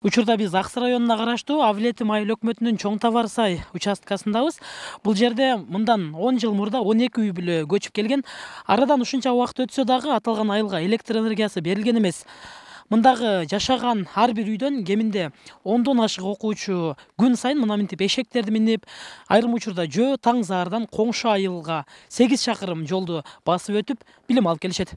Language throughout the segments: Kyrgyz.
Учурда биз Аксы районуна караштуу Авлетим айыл өкмөтүнүн Чоң Табар сай участкасындабыз. Бул жерде мындан 10 жыл мурда 12 үй бүлө көчүп келген. Арадан ушунча убакыт өтсө дагы аталган айылга электр энергиясы берилген эмес. Мындагы жашаган ар бир үйдөн кеминде 10дон ашык окуучу күн сайын мына минтип эшектерди минип, айрым учурда жөө таң заардан коңшу айылга 8 чакырым жолду басып өтүп билим алып келишет.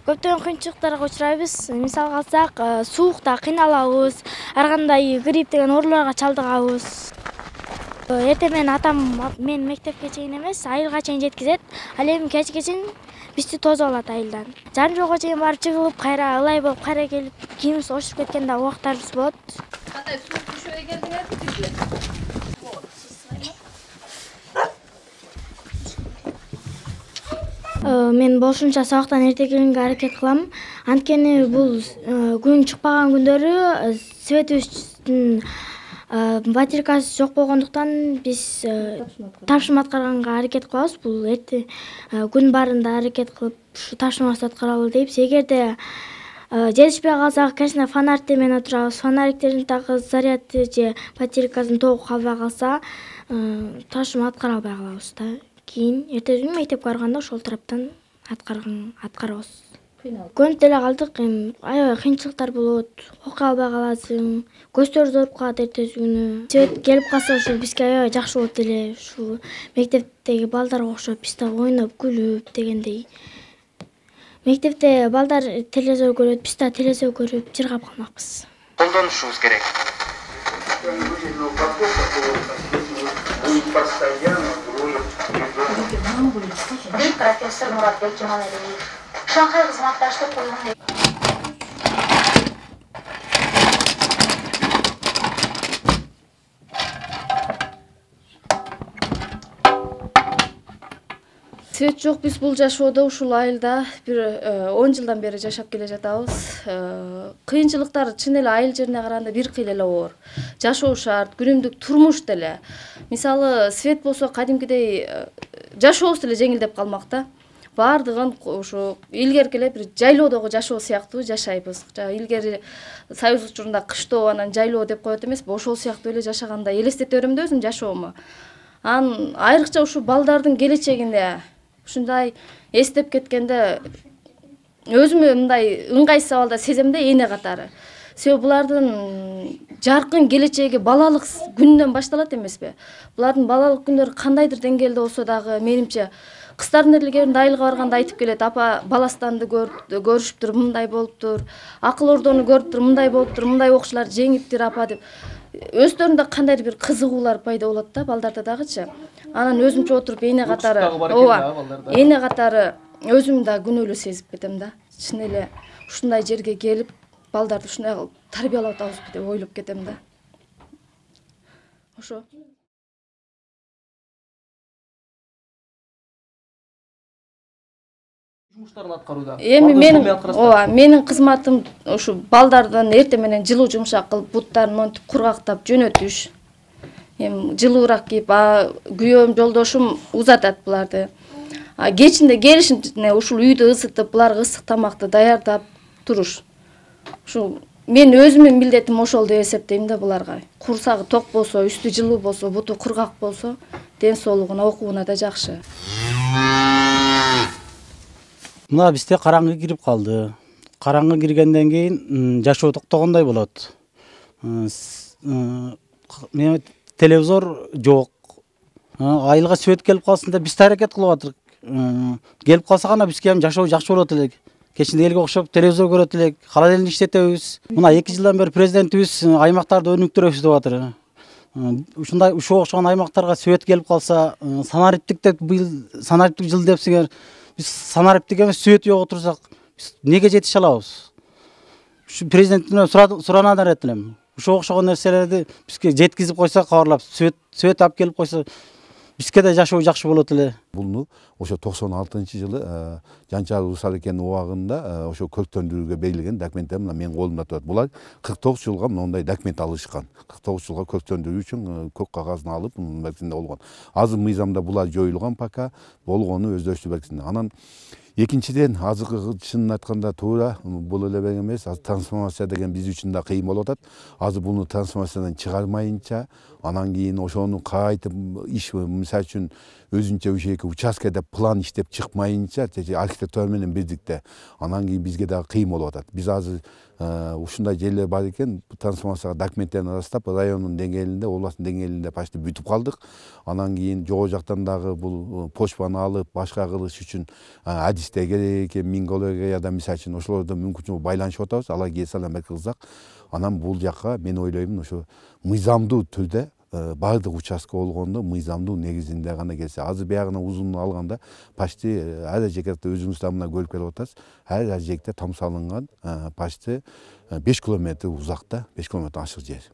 Көптөгөн кыйынчылыктарга учурайбыз. Мисалга алсак, суукта кыйналабыз, ар кандай грипп деген ооруларга чалдыгабыз. Эртең менен атам мен мектепке чейин эмес, айылга чейин жеткизет. Ал эми кечкесин бизди тосуп алат айылдан. Жарым жолго чейин барып чыгып, кайра ылай болуп, кайра келип, кийимибиз ошуп кеткен да убактарыбыз болот. Кандай суук түшөй келдиңерби? Мен болушунча сабактан эрте келгенге аракет кылам. Анткени бул күн чыкпаган күндөрү светибиздин батарейкасы жок болгондуктан биз тапшырма аткарганга аракет кылабыз. Бул күн баарында аракет кылып ушу тапшырмабызды аткаралы дейбиз. Эгерде жетишпей калсак, конечно, фонарь менен отурабыз. Фонариктердин дагы заряды же батарейкасынын тогу калбай калса, тапшырма аткара албай калабыз да. Кийин эртеси күнү мектепке барганда ошол тараптан аткарабыз. Көнүп деле калдык, аябай кыйынчылыктар болот. Окуй албай каласың, көздөр ооруп калат эртеси күнү. Свет келип калса ушул бизге аябай жакшы болот эле. Ушул мектептеги балдарга окшоп биз да ойноп, күлүп дегендей. Мектепте балдар телевизор көрөт, биз да телевизор көрүп жыргап калмакпыз. Колдонушубуз керек. Профессор Муратбек Жамалалиев. Шанхай кызматташтык уюмунун Свет жок, биз бул жашоодо ушул айылда бир 10 жылдан бери жашап келе жатабыз. Кыйынчылыктар чын эле айыл жерине караганда бир кыйла эле оор. Жашоо шарт, күнүмдүк турмуш деле. Мисалы, свет болсо кадимкидей жашообуз деле жеңилдеп калмакта. Бардыгын ушу илгерки эле бир жайлоодогу жашоо сыяктуу жашайбыз. Илгери Союз учурунда кыштоо анан жайлоо деп коет эмеспи, ошол сыяктуу эле жашагандай элестете берем да өзүм жашоому. Айрыкча ушу балдардын келечегинде ушундай эстеп кеткенде өзүмө мындай ыңгайсыз абалда сезем да, эне катары. Себеби булардын жаркын келечеги балалык күндөн башталат эмеспи? Булардын балалык күндөрү кандайдыр деңгээлде болсо дагы менимче кыздардын эле айылга барганда айтып келет: апа, баластанды көрүшүптүр, мындай болуптур, акыл ордону көрүптүр, мындай болуптур, мындай окуучулар жеңиптир апа деп. Өздөрүндө кандайдыр бир кызыгуулар пайда болот да балдарда дагычы. Анан өзүмчө отуруп эне катары өзүм да күнөөлүү сезип кетем да. Чын эле ушундай жерге келип балдарды ушундай кылып тарбиялап атабызбы деп ойлоп кетем да. Ошо. Жумуштарын аткарууда. Эми менин кызматым ушу балдардын эртең менен жылуу жумшак кылып, буттарын монтип кургактап жөнөтүш. Эми жылуураак кийип, күйөөм, жолдошум узатат буларды. Кечинде келишине ушул үйдү ысытып, буларга ысык тамакты даярдап туруш. Ушул мен өзүмдүн милдетим ошол деп эсептейм да буларга. Курсагы ток болсо, үстү жылуу болсо, буту кургак болсо, ден соолугуна, окууна да жакшы. Мына бизде караңгы кирип калды. Караңгы киргенден кийин жашоо токтогондой болот. Телевизор жок. Айылга свет келип калсын деп биз да аракет кылып атырык. Келип калса гана бизге ham жашоо жакшы болот элек. Кечинде элге окшоп телевизор көрөт элек, холодильник иштетебиз. Мына 2 жылдан бери президентибиз аймактарды өнүктүрөбүз деп атыр. ушундай ушуга окшогон аймактарга свет келип калса, санариптик деп быйыл санариптик жыл депсиңер, биз санариптик эмес свет жок отурсак, биз неге жетише алабыз? Ушу президенттен суранадыр этилем. Ушуга окшогон нерселерди бизге жеткизип койсо, кабарлап свет алып келип койсо, бизге да жашоо жакшы болот эле. Булну ошо 96-жылы Жанчар Усарыкенин убагында ошо көрктөндүрүүгө берилген документтер мына менин колумда турат. Булар 49 жылга мындай документ алышкан. 49 жылга көрктөндүрүү үчүн көк кагазын алып, мунун бергисинде болгон. Азыр мыйзамда булар жоюлган пока, болгону өздөрчү бергисинде. Анан экинчиден, азыркы чынын айтканда туура, бул эле бек эмес, азыр трансформация деген биз үчүн да кыйын болуп атат. Азыр буну трансформациядан чыгармайынча, анан кийин ошону кайтып иш, мисалы үчүн өзүнчө ушеки участкеде план иштеп чыкмайынча, архитектура менен бирдикте, анан кийин бизге да кыйын болуп атат. Биз азыр ушундай жерлер бар экен, трансформацияга документтерин ырастап, райондун деңгээлинде, областтын деңгээлинде почти бүтүп калдык. Анан кийин жогу жактан дагы бул почваны алып, башка кылыш үчүн адистер керек экен, мингологияда мисалы үчүн ошолордо мүмкүнчө байланышып атабыз, алар келсе алар кылсак. Анан бул жакка мен ойлойм, ошо мыйзамдуу түрдө баардык участка болгондо мыйзамдуу негизинде гана келсе. Азыр биягына узунун алганда почти ар жекте өзүңүз да мына көрүп келип атасыз. Ар жекте там салынган почти 5 километр узакта, 5 километр ашык жер.